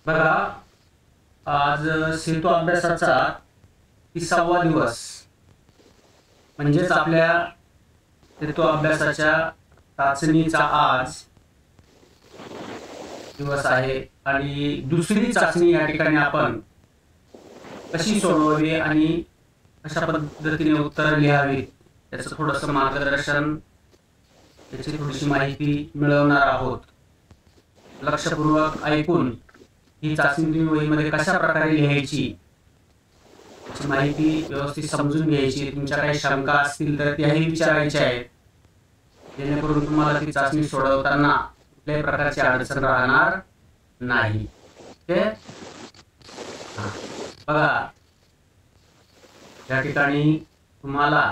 बघा, आज सेतू अभ्यासाचा 30वा दिवस म्हणजेच आपल्या सेतू अभ्यासाच्या चाचणीचा आज दिवस आहे आणि दुसरी चाचणी या ठिकाणी आपण कशी सोडवावी आणि कशा पद्धतीने उत्तर लिहावी त्याचं थोडंसं मार्गदर्शन, त्याची थोडीशी माहिती मिळवणार आहोत. लक्षपूर्वक ऐकून ही चाचणी वहीमध्ये कशा प्रकारे लिहायची याची माहिती व्यवस्थित समजून घ्यायची. तुमच्या काही शंका असतील तर त्याही विचारायच्या आहेत, जेणेकरून तुम्हाला ती चाचणी सोडवताना कुठल्याही प्रकारची अडचण राहणार नाही. ओके, बघा या ठिकाणी तुम्हाला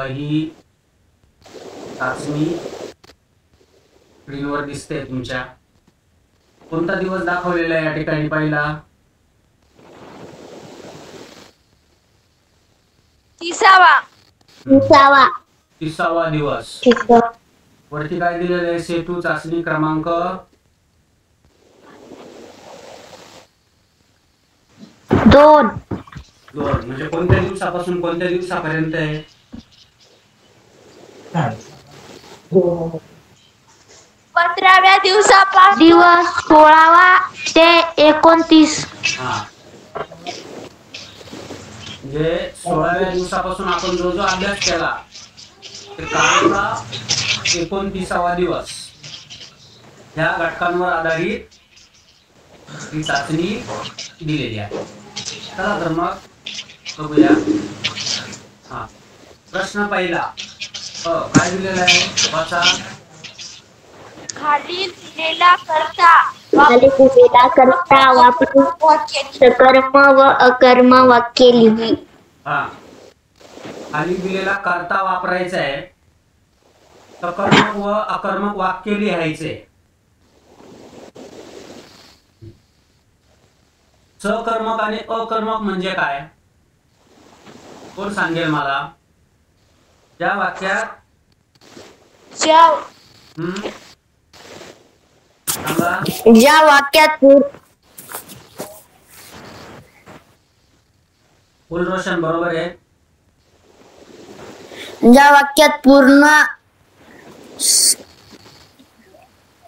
ही चाचणी स्क्रीनवर दिसते. तुमच्या कोणता दिवस दाखवलेला आहे या ठिकाणी? पहिला 30वा दिवस. वरती काय दिलेलं आहे? सेतू चाचणी क्रमांक 2. म्हणजे कोणत्या दिवसापासून कोणत्या दिवसापर्यंत आहे? 15व्या दिवसापासून दिवस 16वा ते 29. म्हणजे 16व्या दिवसापासून आपण जो जो अभ्यास केला ते कालचा 29वा दिवस, ह्या घटकांवर आधारित ही चाचणी दिलेली आहे. चला तर मग बघूया. प्रश्न पहिला काय दिलेला आहे? वाचा. खाली दिलेला करता वापरून सकर्म व अकर्म वाक्य लिही. खाली दिलेला कर्ता वापरायचा आहे, सकर्मक व अकर्मक वाक्य लिहायचे. सकर्मक आणि अकर्मक म्हणजे काय? कोण सांगेल मला? ज्या वाक्यात फुल रोशन बरोबर आहे. ज्या वाक्यात पूर्ण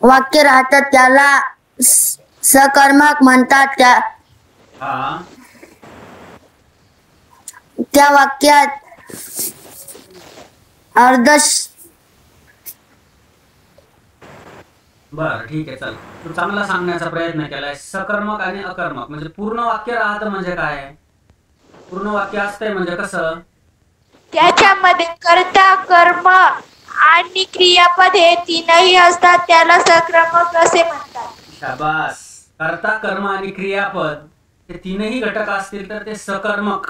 वाक्य राहतात त्याला सकर्मक म्हणतात. त्या वाक्यात बर, ठीक आहे, चल. तू चांगला सांगण्याचा प्रयत्न केलाय. सकर्मक आणि अकर्मक म्हणजे पूर्ण वाक्य राहतं म्हणजे काय? पूर्ण वाक्य असतंय म्हणजे कसं? त्याच्यामध्ये कर्ता, कर्म आणि क्रियापद हे तीनही असतात, त्याला सकर्मक असे म्हणतात. शाबास. कर्ता, कर्म आणि क्रियापद हे तीनही घटक असतील तर ते सकर्मक.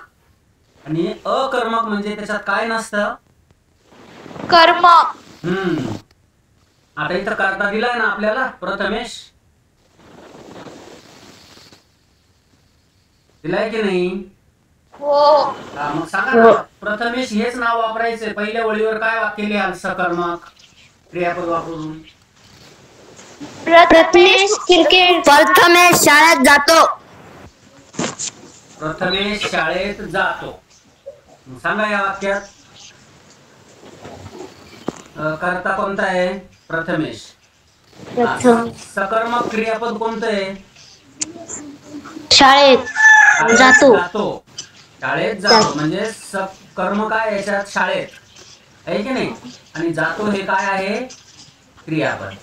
आणि अकर्मक म्हणजे त्याच्यात काय नसतं? कर्म. आता इथं कर्ता दिलाय ना आपल्याला, प्रथमेश दिलाय की नाही? हो. मग सांगा ना, प्रथमेश हेच नाव वापरायचंय. पहिल्या वळीवर काय वाक्य लिहाल सकर्मक क्रियापद वापरून? प्रथमेश शाळेत जातो. प्रथमेश शाळेत जातो. सांगा या वाक्यात कर्ता कोणता आहे? प्रथमेश. सकर्मक क्रियापद कोणतं आहे? शाळेत जातो. शाळेत जातो म्हणजे कर्म काय याच्यात? शाळेत आहे की नाही? आणि जातो हे काय आहे? क्रियापद.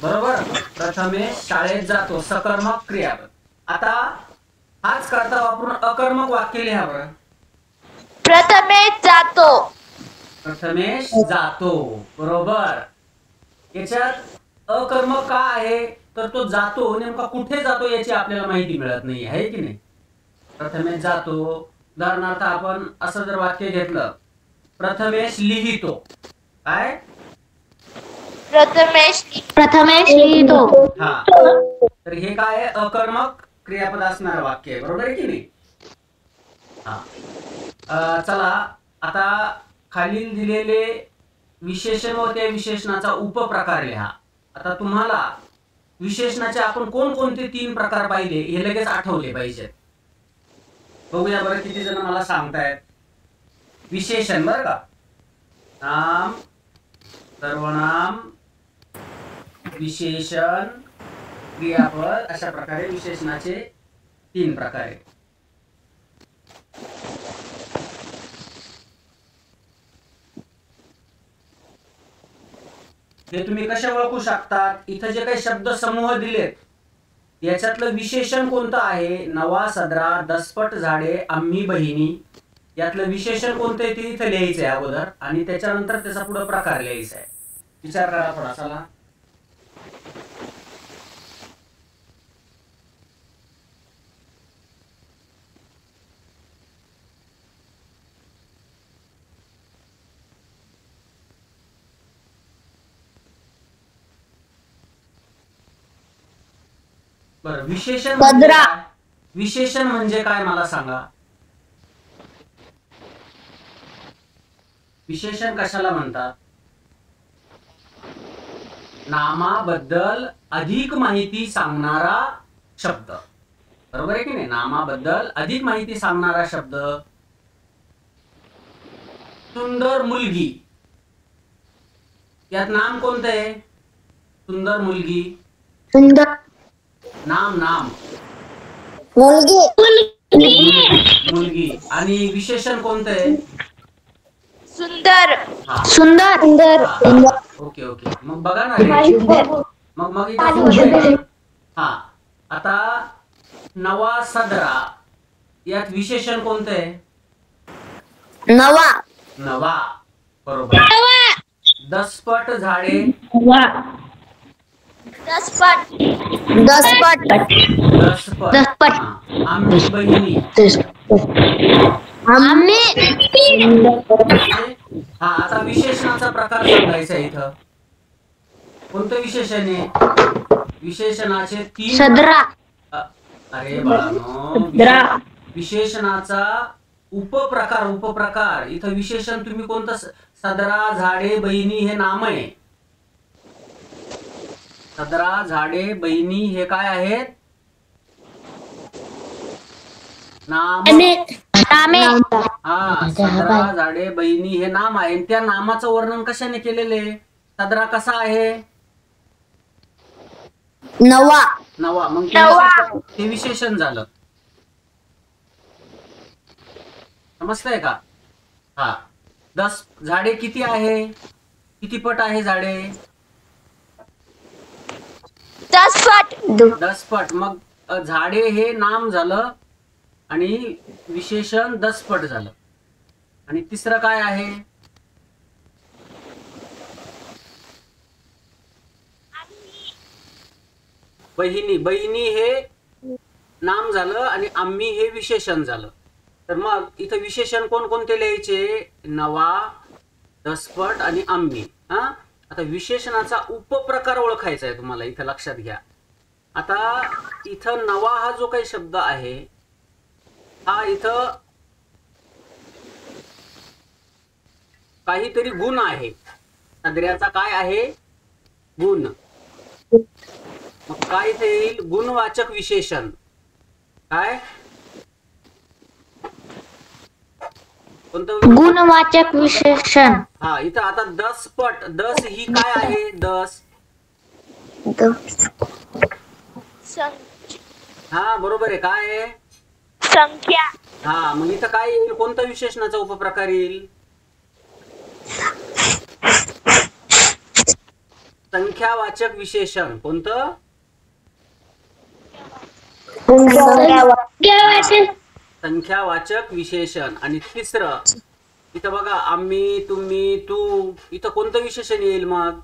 बरोबर. प्रथमेश शाळेत जातो, सकर्मक क्रियापद. आता हाच कर्ता वापरून अकर्मक वाक्य लिहा बरं. प्रथमेश जातो. बरोबर. याच्यात अकर्मक का आहे? तर तो जातो, नेमका कुठे जातो याची आपल्याला माहिती मिळत नाही, आहे की नाही? प्रथमेश जातो. उदाहरणार्थ आपण असं जर वाक्य घेतलं, प्रथमेश लिहितो. काय? प्रथमेश लिहितो. तर हे काय आहे? अकर्मक क्रियापद असणार वाक्य आहे. बरोबर आहे की नाही? चला आता खालील दिलेले विशेषण व त्या विशेषणाचा उपप्रकार लिहा. आता तुम्हाला विशेषणाचे आपण कोणकोणते 3 प्रकार पाहिले हे लगेच आठवले पाहिजेत. बघूया बरं किती जण मला सांगतायत. विशेषण बरं का, नाम, सर्वनाम, विशेषण, क्रियापद, अशा प्रकारे विशेषणाचे 3 प्रकार आहेत. हे तुम्ही कसे ओळखू शकतात? इथं जे काही शब्द समूह दिलेत याच्यातलं विशेषण कोणतं आहे? नवा, सदरा, दसपट, झाडे, आम्ही, बहिणी, यातलं विशेषण कोणतं आहे ते इथं लिहायचंय अगोदर आणि त्याच्यानंतर त्याचा पुढे प्रकार लिहायचा आहे. विचार करा थोडासा. बरं, विशेषण म्हणजे काय? विशेषण म्हणजे काय मला सांगा. विशेषण कशाला म्हणतात? नामाबद्दल अधिक माहिती सांगणारा शब्द, बरोबर आहे की नाही? नामाबद्दल अधिक माहिती सांगणारा शब्द. सुंदर मुलगी, यात नाम कोणतं आहे? सुंदर मुलगी. सुंदर नाम नाम मुलगी. आणि विशेषण कोणतं आहे? सुंदर. हा. सुंदर. हा. Okay okay. मग बघा ना रे. मग इथं हा. आता नवा, सदरा, यात विशेषण कोणतं आहे? नवा. नवा, बरोबर. दसपट, झाडे. दसपट. दसपट. आम्ही, बहिणी. हा. आता विशेषणाचा प्रकार सांगायचा इथं. कोणतं विशेषण आहे? विशेषणाचे 3. सदरा. अरे बाळांनो, विशेषणाचा उपप्रकार. इथं विशेषण तुम्ही कोणतं? सदरा, झाडे, बहिणी हे नाम आहे. सदरा, झाडे, बहिणी हे काय आहेत? नाम. हा. सदरा, झाडे, बहिणी हे नाम आहे. त्या नामाचं वर्णन कशाने केलेले? सदरा कसा आहे? नवा. मग ते विशेषण झालं. समजतंय का? हा. 10 झाडे किती आहे? किती पट आहे झाडे? 10 पट. मग झाडे हे नाम झालं आणि विशेषण 10 पट झालं. आणि तिसरं काय आहे? बहिणी. बहिणी हे नाम झालं आणि आम्ही हे विशेषण झालं. तर मग इथं विशेषण कोणकोणते लिहायचे? नवा, दसपट आणि आम्ही. हा. आता विशेषणाचा उपप्रकार ओळखायचा आहे तुम्हाला, इथं लक्षात घ्या. आता इथं नवा हा जो काही शब्द आहे हा इथं काहीतरी गुण आहे. सदऱ्याचा काय आहे? गुण. मग काय इथे येईल? गुणवाचक विशेषण. काय? कोणतं? गुणवाचक विशेषण. हा. इथं आता 10 पट. 10 ही काय आहे? 10. हा, बरोबर आहे. काय आहे? संख्या. हा. मग इथं काय येईल? कोणतं विशेषणाचा उपप्रकार येईल? संख्यावाचक विशेषण. कोणतं? संख्यावाचक विशेषण. आणि तिसरं इथं बघा, आम्ही, तुम्ही, तू, इथं कोणतं विशेषण येईल? मग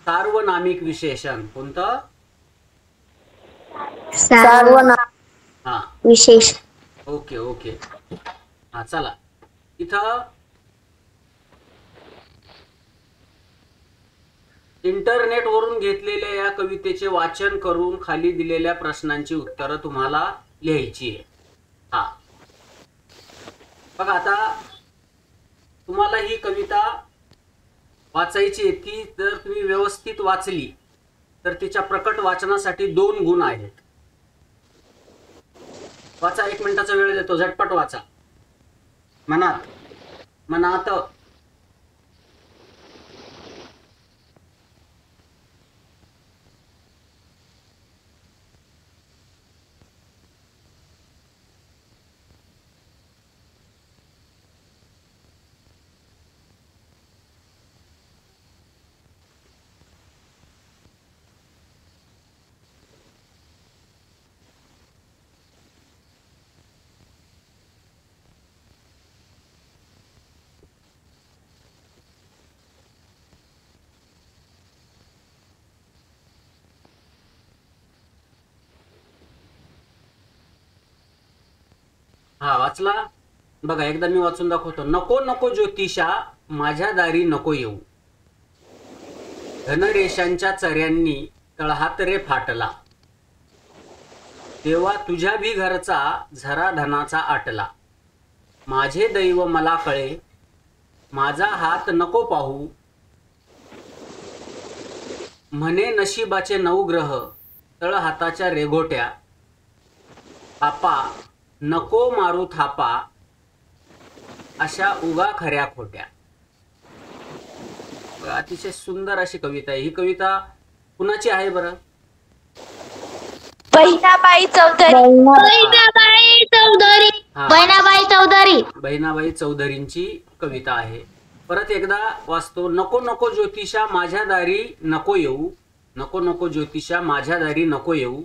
सार्वनामिक विशेषण. कोणतं? हा. विशेष. Okay okay. हा. चला, इथं इंटरनेट वरून घेतलेल्या या कवितेचे वाचन करून खाली दिलेल्या प्रश्नांची उत्तरं तुम्हाला लिहायची आहे. हा. बघा, आता तुम्हाला ही कविता वाचायची आहे ती जर तुम्ही व्यवस्थित वाचली तर तिच्या प्रकट वाचनासाठी 2 गुण आहेत. वाचा, 1 मिनिटाचा वेळ देतो, झटपट वाचा. मनात मनात. हा वाचला बघा, एकदा मी वाचून दाखवतो. नको नको ज्योतिषा माझ्या दारी नको येऊ, धनरेशांच्या चऱ्यांनी तळहात रे फाटला, तेव्हा तुझ्या भी घरचा झरा धनाचा आटला, माझे दैव मला कळे माझा हात नको पाहू, म्हणे नशिबाचे 9 ग्रह तळहाताच्या रेघोट्या, आपा नको मारू थापा अशा उगा खऱ्या खोट्या. अतिशय सुंदर अशी कविता आहे. ही कविता कुणाची आहे बरं? बहिणाबाई चौधरी. बहिणाबाई चौधरींची कविता आहे. परत एकदा वाचतो. नको नको ज्योतिषा माझ्या दारी नको येऊ, नको नको ज्योतिषा माझ्या दारी नको येऊ,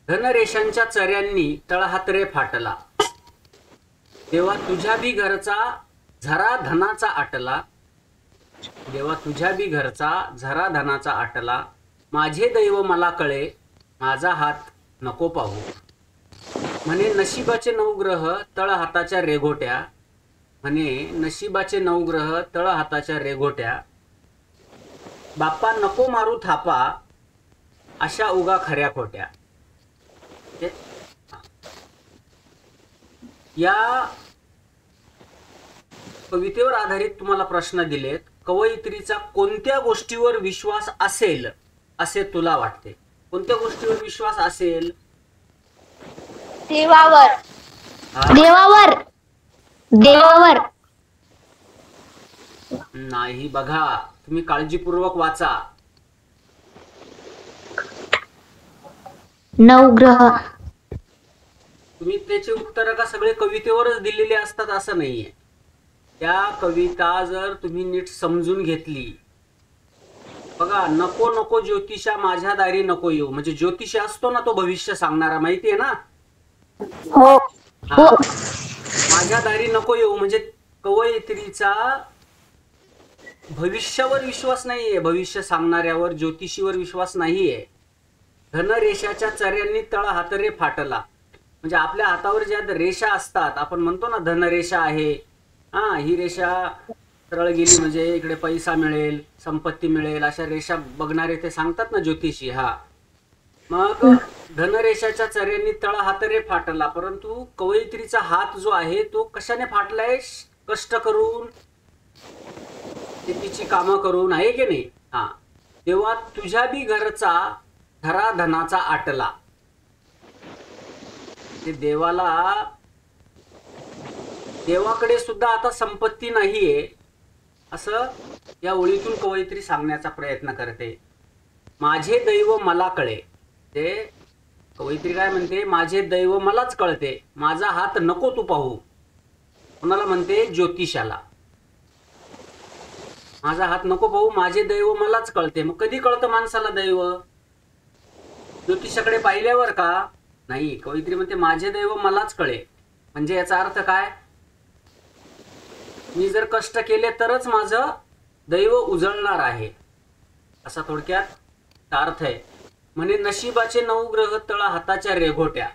धनरेशांच्या चऱ्यांनी तळहात रे फाटला, तेव्हा तुझ्या बी घरचा झरा धनाचा आटला, देवा तुझ्या बी घरचा झरा धनाचा आटला, माझे दैव मला कळे माझा हात नको पाहू, म्हणे नशिबाचे 9 ग्रह तळ हाताच्या रेघोट्या, म्हणे नशिबाचे 9 ग्रह तळ हाताच्या रेघोट्या, बाप्पा नको मारू थापा अशा उगा खऱ्या खोट्या. या कवितेवर आधारित तुम्हाला प्रश्न दिलेत. कवयित्रीचा कोणत्या गोष्टीवर विश्वास असेल असे तुला वाटते? कोणत्या गोष्टीवर विश्वास असेल? देवावर. देवावर. देवावर नाही. बघा, तुम्ही काळजीपूर्वक वाचा. 9 ग्रह. तुम्ही त्याचे उत्तर का सगळे कवितेवरच दिलेले असतात असं नाहीये. त्या कविता जर तुम्ही नीट समजून घेतली, बघा, नको नको ज्योतिषा माझ्या दारी नको येऊ, म्हणजे ज्योतिष असतो ना तो भविष्य सांगणारा, माहितीये ना? हो. हा. माझ्या दारी नको येऊ म्हणजे कवयित्रीचा भविष्यावर विश्वास नाहीये, भविष्य सांगणाऱ्यावर ज्योतिषीवर विश्वास नाहीये. धनरेषाच्या चऱ्यांनी तळ हात रे फाटला, म्हणजे आपल्या हातावर ज्या रेषा असतात, आपण म्हणतो ना धनरेषा आहे, हा, ही रेषा सरळ गेली म्हणजे इकडे पैसा मिळेल, संपत्ती मिळेल, अशा रेषा बघणारे ते सांगतात ना ज्योतिषी. हा, मग धनरेषाच्या चऱ्यांनी तळ हात रे फाटला, परंतु कवयित्रीचा हात जो आहे तो कशाने फाटलाय? कष्ट करून, शेतीची कामं करून, आहे की नाही? हा, तेव्हा तुझ्या बी घरचा धरा धनाचा आटला. ते देवाकडे सुद्धा आता संपत्ती नाहीये असं या ओळीतून कवयित्री सांगण्याचा प्रयत्न करते. माझे दैव मला कळे. ते कवयित्री काय म्हणते? माझे दैव मलाच कळते, माझा हात नको तू पाहू. कोणाला म्हणते? ज्योतिषाला. माझा हात नको पाहू, माझे दैव मलाच कळते. मग कधी कळतं माणसाला दैव? ज्योतिषाकडे पाहिल्यावर का? नाही. कवयित्री म्हणते माझे दैव मलाच कळे, म्हणजे याचा अर्थ काय? मी जर कष्ट केले तरच माझं दैव उजळणार आहे, असा थोडक्यात अर्थ आहे. म्हणे नशिबाचे 9 ग्रह तळ हाताच्या रेघोट्या.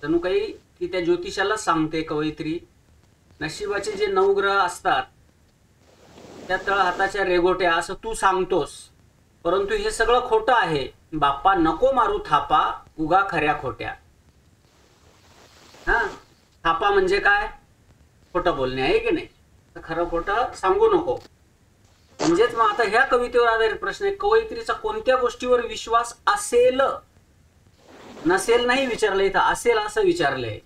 जणू काही ती त्या ज्योतिषाला सांगते कवयित्री, नशिबाचे जे 9 ग्रह असतात त्या तळ हाताच्या रेघोट्या असं तू सांगतोस, परंतु हे सगळं खोटं आहे. बाप्पा नको मारू थापा उगा खऱ्या खोट्या. हा, थापा म्हणजे काय? खोटं बोलणे आहे की नाही, तर खरं खोटं सांगू नको. म्हणजेच मग आता ह्या कवितेवर आधारित प्रश्न आहे, कवयित्रीचा कोणत्या गोष्टीवर विश्वास असेल, नसेल नाही विचारलं इथं, असेल असं विचारलंय.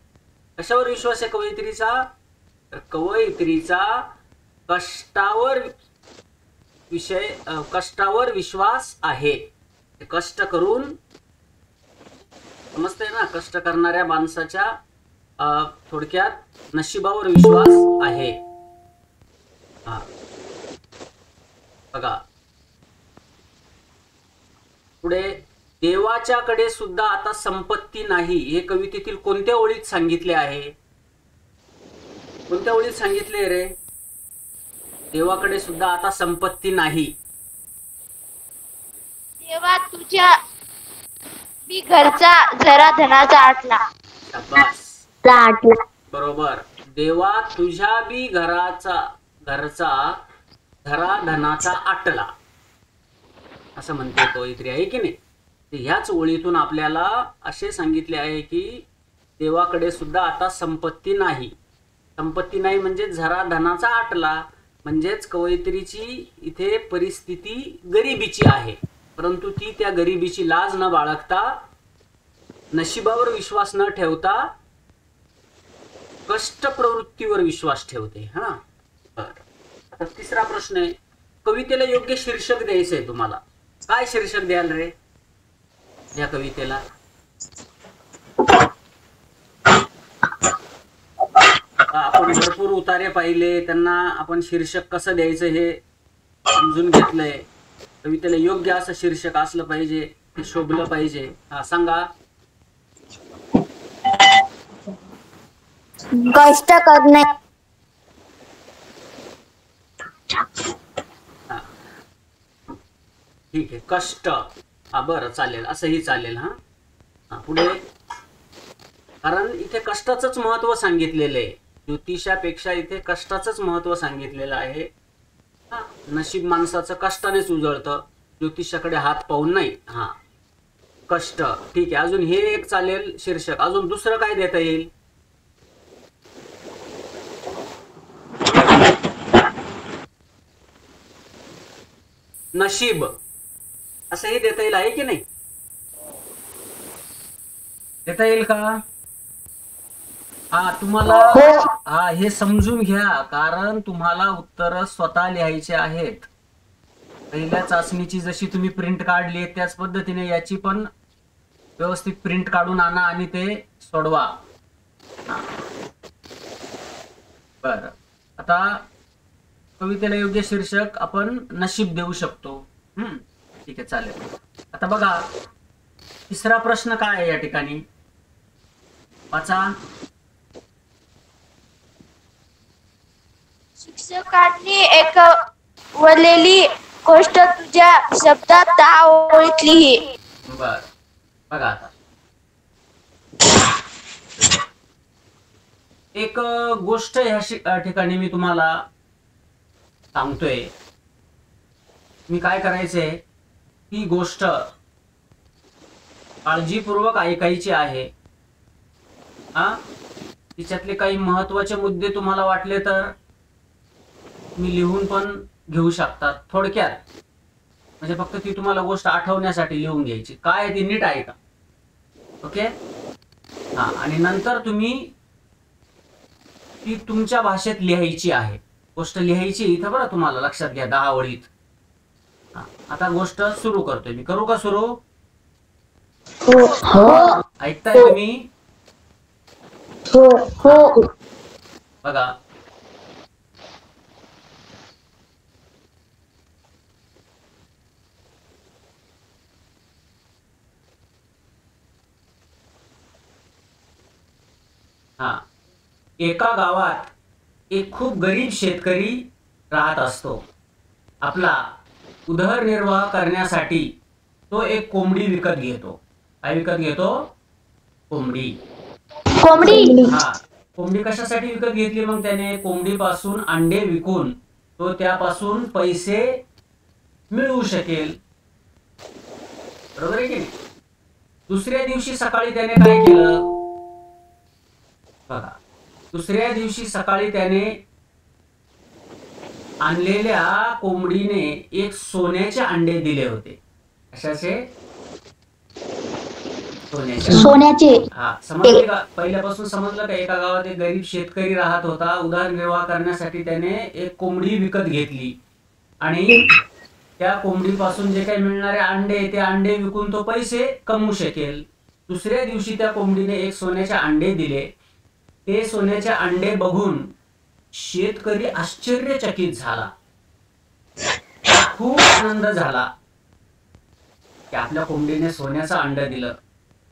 कशावर विश्वास आहे कवयित्रीचा? तर कवयित्रीचा कष्टावर विश्वास आहे. कष्ट करून समजतंय ना, कष्ट करणाऱ्या माणसाच्या थोडक्यात नशिबावर विश्वास आहे. हा बघा पुढे, देवाच्याकडे सुद्धा आता संपत्ती नाही, हे कवितेतील कोणत्या ओळीत सांगितले आहे? कोणत्या ओळीत सांगितले रे? देवाकडे सुद्धा आता संपत्ती नाही. देवा तुझ्या मी घरचा जरा धनाचा आटला. शाबास, आटला. बरोबर. देवा तुझ्या बी घरचा धरा धनाचा आटला, असं म्हणते कवयित्री आहे की नाही. ह्याच ओळीतून आपल्याला असे सांगितले आहे की देवाकडे सुद्धा आता संपत्ती नाही. संपत्ती नाही म्हणजे झरा धनाचा आटला, म्हणजेच कवयित्रीची इथे परिस्थिती गरिबीची आहे, परंतु ती त्या गरिबीची लाज न बाळगता, नशिबावर विश्वास न ठेवता कष्ट प्रवृत्तीवर विश्वास ठेवते. हा बरं. आता तिसरा प्रश्न आहे, कवितेला योग्य शीर्षक द्यायचंय तुम्हाला. काय शीर्षक द्याल रे या कवितेला? आपण भरपूर उतारे पाहिले, त्यांना आपण शीर्षक कसं द्यायचं हे समजून घेतलंय. कवितेला योग्य असं शीर्षक असलं पाहिजे, ते शोभलं पाहिजे. हा सांगा. कष्ट करणे. ठीक आहे, कष्ट. हा बरं, चालेल, असंही चालेल. हा पुढे, कारण इथे कष्टाचंच महत्व सांगितलेलं आहे. ज्योतिषापेक्षा इथे कष्टाचंच महत्व सांगितलेलं आहे. हा, नशीब माणसाचं कष्टानेच उजळतं, ज्योतिषाकडे हात पाहून नाही. हा कष्ट, ठीक आहे. अजून हे एक चालेल शीर्षक. अजून दुसरं काय देता येईल? नशीब असंही देता येईल आहे की नाही? देता येईल का? हा तुम्हाला हे समजून घ्या, कारण तुम्हाला उत्तर स्वतः लिहायचे आहेत. पहिल्या चाचणीची जशी तुम्ही प्रिंट काढली त्याच पद्धतीने याची पण व्यवस्थित प्रिंट काढून आणा आणि ते सोडवा. बर, आता कवितेला योग्य शीर्षक आपण नशीब देऊ शकतो. ठीक आहे, चालेल. आता बघा तिसरा प्रश्न काय आहे या ठिकाणी, वाचा. शिक्षकांनी ऐकवलेली गोष्ट तुझ्या शब्दात 10 ओळीत लिही. बर, बघा आता एक गोष्ट ह्या ठिकाणी मी तुम्हाला सांगतोय. मी काय करायचंय, ही गोष्ट काळजीपूर्वक ऐकायची आहे. तिच्यातले काही महत्वाचे मुद्दे तुम्हाला वाटले तर मी लिहून पण घेऊ शकतात थोडक्यात, म्हणजे फक्त ती तुम्हाला गोष्ट आठवण्यासाठी लिहून घ्यायची. काय आहे ती नीट ऐका. ओके. आणि नंतर तुम्ही ती तुमच्या भाषेत लिहायची आहे. गोष्ट लिहायची इथं बरं, तुम्हाला लक्षात घ्या, 10 ओळीत. आता गोष्ट सुरू करतोय मी. करू का सुरू? हो. ऐकताय तुम्ही? हो. बघा, एका गावात एक खूप गरीब शेतकरी राहत असतो. आपला उदरनिर्वाह करण्यासाठी तो एक कोंबडी विकत घेतो. काय विकत घेतो? कोंबडी. कोंबडी कशासाठी विकत घेतली मग त्याने? कोंबडीपासून अंडे विकून तो त्यापासून पैसे मिळवू शकेल. बरोबर आहे की नाही? दुसऱ्या दिवशी सकाळी त्याने काय केलं बघा, दुसऱ्या दिवशी सकाळी त्याने आणलेल्या कोंबडीने एक सोन्याचे अंडे दिले होते. कशाचे? सोन्याचे. हा, समजले का? पहिल्यापासून समजलं का? एका गावात एक गरीब शेतकरी राहत होता. उदरनिर्वाह करण्यासाठी त्याने एक कोंबडी विकत घेतली आणि त्या कोंबडीपासून जे काही मिळणारे अंडे, ते अंडे विकून तो पैसे कमवू शकेल. दुसऱ्या दिवशी त्या कोंबडीने एक सोन्याचे अंडे दिले. ते सोन्याचे अंडे बघून शेतकरी आश्चर्यचकित झाला. खूप आनंद झाला की आपल्या कोंबडीने सोन्याचं अंड दिलं.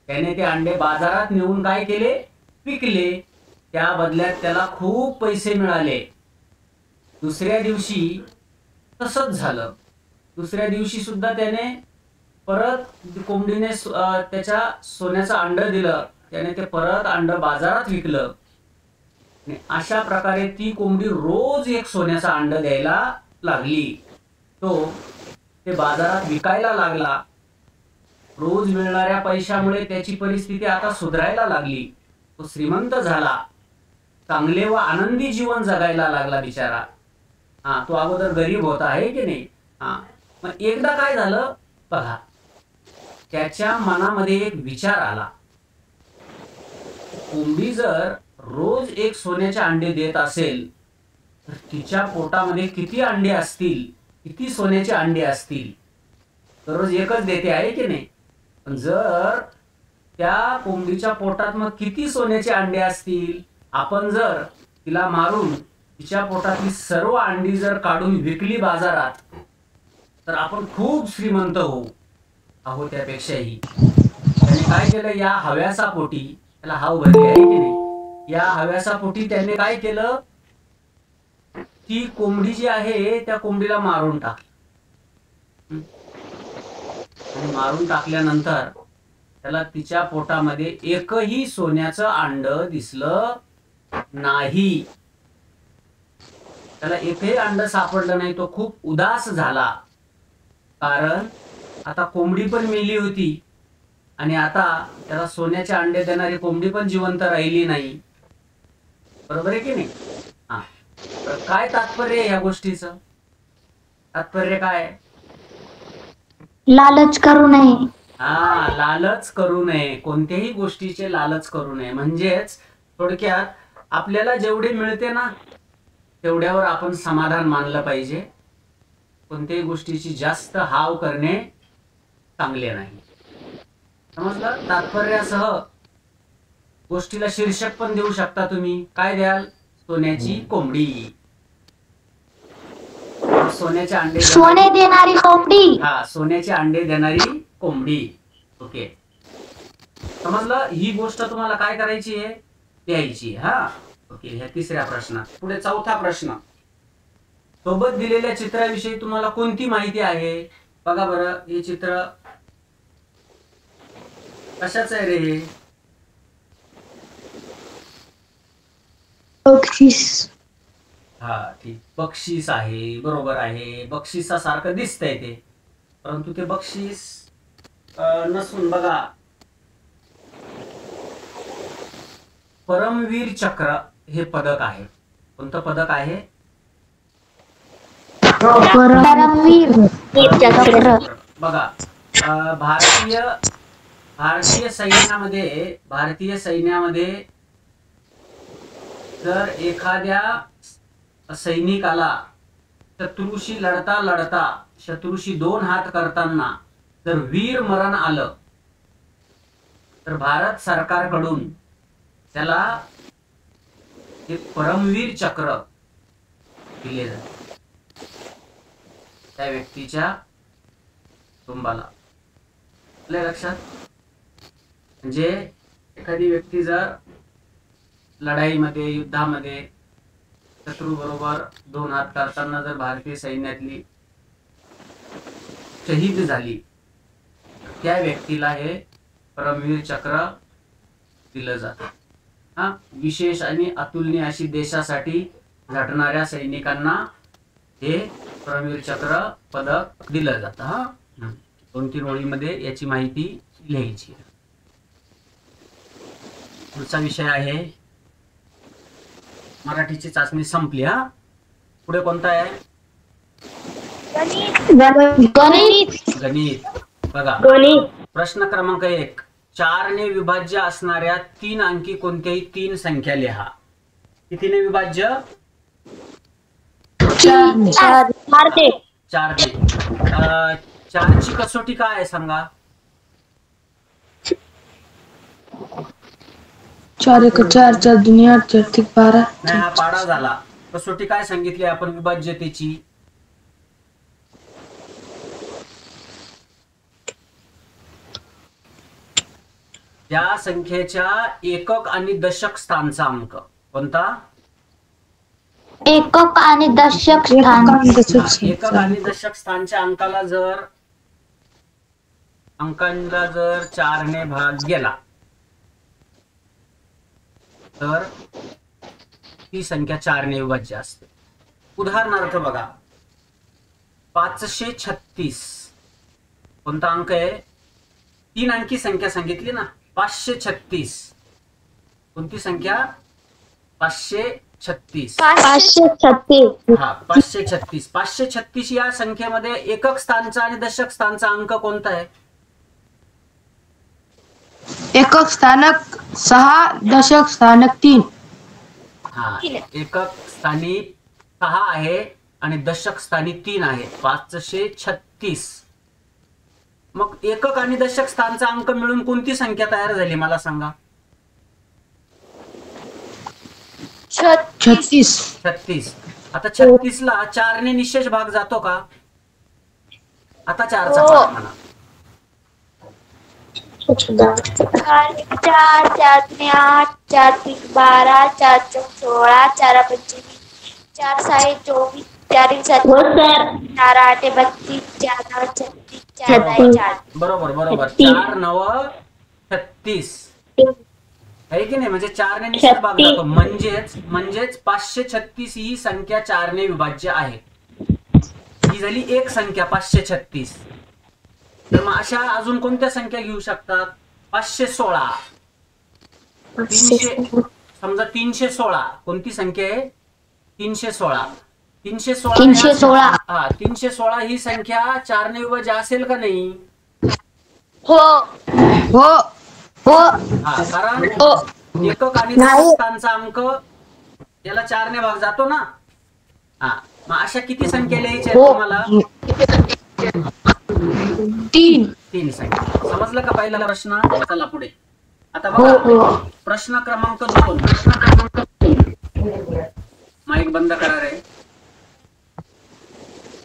त्याने ते अंडे बाजारात नेऊन काय केले? विकले. त्या बदल्यात त्याला खूप पैसे मिळाले. दुसऱ्या दिवशी तसंच झालं. दुसऱ्या दिवशी सुद्धा त्याने परत कोंबडीने त्याच्या सोन्याचं अंड दिलं. त्याने ते परत अंड बाजारात विकलं. आणि अशा प्रकारे ती कोंबडी रोज एक सोन्याचं अंड द्यायला लागली. तो ते बाजारात विकायला लागला. रोज मिळणाऱ्या पैशामुळे त्याची परिस्थिती आता सुधारायला लागली. तो श्रीमंत झाला. चांगले व आनंदी जीवन जगायला लागला बिचारा. हा, तो अगोदर गरीब होता, आहे की नाही? हा, मग एकदा काय झालं बघा, त्याच्या मनामध्ये एक विचार आला. कोंबडी जर रोज एक सोन्याचे अंडे देत असेल तर तिच्या पोटामध्ये किती अंडे असतील, किती सोन्याचे अंडे असतील? दररोज एकच देते, आहे की नाही? पण जर त्या कोंबडीच्या पोटात मग किती सोन्याचे अंडे असतील? आपण जर तिला मारून तिच्या पोटातली सर्व अंडी जर काढून विकली बाजारात तर आपण खूप श्रीमंत होऊ. अहो, त्यापेक्षाही त्याने काय केलं? या हव्यासा पोटी, त्याला हाव भरली, आहे की नाही? या हव्यासा पोटी त्याने काय केलं? ती कोंबडी जी आहे त्या कोंबडीला मारून टाकली. आणि मारून टाकल्यानंतर त्याला तिच्या पोटामध्ये एकही सोन्याचं अंड दिसलं नाही. त्याला एकही अंड सापडलं नाही. तो खूप उदास झाला. कारण आता कोंबडी पण मेली होती आणि आता त्याला सोन्याचे अंडे देणारी कोंबडी पण जिवंत राहिली नाही. बरोबर आहे की नाही? हा, तर काय तात्पर्य आहे या गोष्टीचं? तात्पर्य काय? लालच करू नये. हा, लालच करू नये. कोणत्याही गोष्टीचे लालच करू नये. म्हणजेच थोडक्यात आपल्याला जेवढे मिळते ना तेवढ्यावर आपण समाधान मानलं पाहिजे. कोणत्याही गोष्टीची जास्त हाव करणे चांगले नाही. समजलं? तात्पर्यासह गोष्टीला शीर्षक पण देऊ शकता तुम्ही. काय द्याल? सोन्याची कोंबडी. सोन्याचे अंडे, सोने देणारी कोंबडी. हा, सोन्याचे अंडे देणारी कोंबडी. ओके, समजलं? ही गोष्ट तुम्हाला काय करायची आहे? द्यायची. हा, ओके. ह्या तिसऱ्या प्रश्नात पुढे चौथा प्रश्न. सोबत दिलेल्या चित्राविषयी तुम्हाला कोणती माहिती आहे? बघा बरं, हे चित्र कशाचं आहे रे? बक्षीस. हा, ठीक, बक्षीस आहे. बरोबर आहे. बक्षिसासारखं दिसतंय ते, परंतु ते बक्षीस नसून बघा, परमवीर चक्र हे पदक आहे. कोणतं पदक आहे? परमवीर चक्र. बघा, भारतीय सैन्यामध्ये जर एखाद्या सैनिकाला शत्रूशी शत्रूशी 2 हात करताना जर वीर मरण आलं तर भारत सरकारकडून त्याला एक परमवीर चक्र दिले जाते त्या व्यक्तीच्या कुटुंबाला. आपल्या लक्षात? म्हणजे एखादी व्यक्ती जर लढाईमध्ये, युद्धामध्ये शत्रू बरोबर 2 हात करताना जर भारतीय सैन्यातली शहीद झाली, त्या व्यक्तीला हे परमवीर चक्र दिलं जातं. हा, विशेष आणि अतुलनीय अशी देशासाठी झटणाऱ्या सैनिकांना हे परमवीर चक्र पदक दिलं जातं. हा, 2-3 ओळीमध्ये याची माहिती लिहायची. पुढचा विषय आहे मराठीची चाचणी संपली. हा, पुढे कोणता आहे? गणित. गणित. बघा, प्रश्न क्रमांक 1, 4 ने विभाज्य असणाऱ्या 3 अंकी कोणत्याही 3 संख्या लिहा. कितीने विभाज्य? 4 ते 4 ने. 4 ची कसोटी काय आहे सांगा? 4 1 4 4 2 8 4 3 12. नाही, हा पाडा झाला. कसोटी काय सांगितली आपण विभाज्यतेची? त्या संख्येच्या एकक आणि दशक स्थानचा अंक कोणता? एकक आणि दशक स्थान. एकक आणि दशक स्थानच्या अंकाला जर 4 ने भाग गेला तर ती संख्या 4 ने विभाज्य असते. उदाहरणार्थ बघा, 536 कोणता अंक आहे? 3 अंकी संख्या सांगितली ना, 536. कोणती संख्या? 536. 536. हा, 536. 536 या संख्येमध्ये एकक स्थानचा आणि दशक स्थानचा अंक कोणता आहे? एकक स्थानक 6, दशक स्थानक 3. हा, एकक स्थानी 6 आहे आणि दशक स्थानी 3 आहे. 536. मग एकक आणि दशक स्थानचा अंक मिळून कोणती संख्या तयार झाली मला सांगा? 36. 36. आता 36 ला 4 ने निशेष भाग जातो का? आता 4चा भाग म्हणा. 4 4 4 8 4 3 12 4 4 16 4 5 4 6 24 4 7 4 8 32 4 9 36 4 10 4. बरोबर बरोबर. 4 9 36 आहे की नाही? म्हणजे 4 ने निश्चित भाग जातो. म्हणजेच 536 ही संख्या 4 ने विभाज्य आहे. ही झाली एक संख्या 536. तर मग अशा अजून कोणत्या संख्या घेऊ शकतात? 516. 300. समजा 316 कोणती संख्या आहे? 316. 316. हा, 316 ही संख्या 4 ने विभाज्य असेल का नाही? हो. हो. हा, कारण एकक आणि दशक स्थानचा अंक याला 4 ने भाग जातो ना. हा, मग अशा किती संख्या लिहायच्या आहेत तुम्हाला? 3 संख्या. समजलं का पहिला प्रश्न? चला पुढे. आता बघा, प्रश्न क्रमांक 2. माईक बंद करा रे.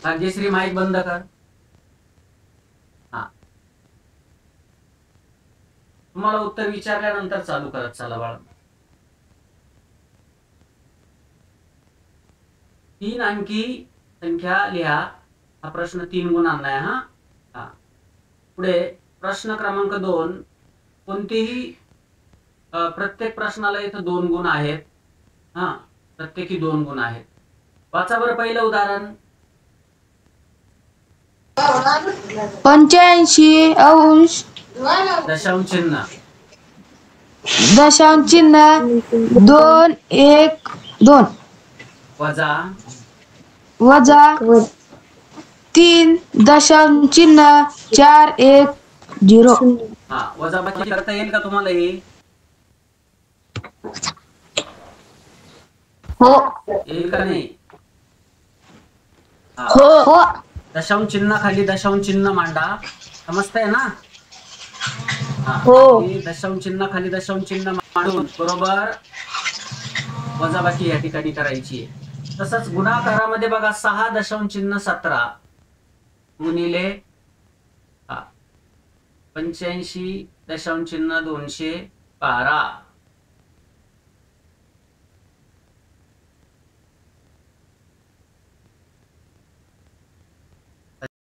भाग्यश्री, माईक बंद कर. हा, तुम्हाला उत्तर विचारल्यानंतर चालू करत चला बाळा. 3 अंकी संख्या लिहा. हा प्रश्न 3 गुणांना आहे. हा, पुढे प्रश्न क्रमांक 2. कोणतेही प्रत्येक प्रश्नाला इथं 2 गुण आहेत. हा, प्रत्येकी 2 गुण आहेत. वाचा बरं पहिलं उदाहरण. 85 अंश दशांश चिन्ह. दशांश चिन्ह 2 1 2 वजा वजा 3 दशांश चिन्ह 4 1 0. हा, वजाबाकी करता येईल का तुम्हाला हे? हो. येईल का नाही? हा, हो. दशांश चिन्ह खाली दशांश चिन्ह मांडा. समजतंय ना? हा, दशांश चिन्ह खाली दशांश चिन्ह मांडून बरोबर वजाबाकी या ठिकाणी करायची आहे. तसंच गुणाकारामध्ये बघा 6 दशांश चिन्ह 17 गुणिले 85 दशांश चिन्ह 212